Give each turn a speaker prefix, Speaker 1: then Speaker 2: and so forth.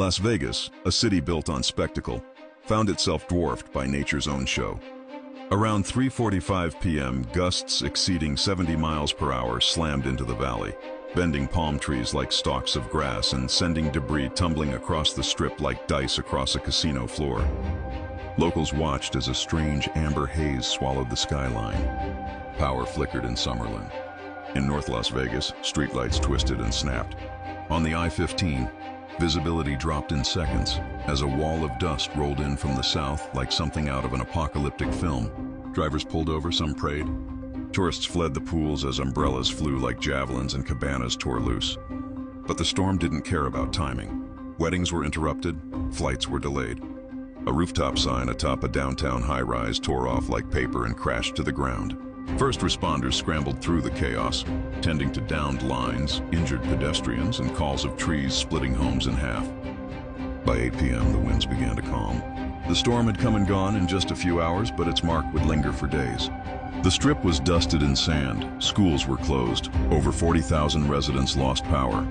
Speaker 1: Las Vegas, a city built on spectacle, found itself dwarfed by nature's own show. Around 3:45 p.m., gusts exceeding 70 miles per hour slammed into the valley, bending palm trees like stalks of grass and sending debris tumbling across the strip like dice across a casino floor. Locals watched as a strange amber haze swallowed the skyline. Power flickered in Summerlin. In North Las Vegas, streetlights twisted and snapped. On the I-15, visibility dropped in seconds as a wall of dust rolled in from the south like something out of an apocalyptic film. Drivers pulled over, some prayed. Tourists fled the pools as umbrellas flew like javelins and cabanas tore loose. But the storm didn't care about timing. Weddings were interrupted, flights were delayed. A rooftop sign atop a downtown high-rise tore off like paper and crashed to the ground. First responders scrambled through the chaos, tending to downed lines, injured pedestrians, and calls of trees splitting homes in half. By 8 p.m., the winds began to calm. The storm had come and gone in just a few hours, but its mark would linger for days. The strip was dusted in sand, schools were closed, over 40,000 residents lost power.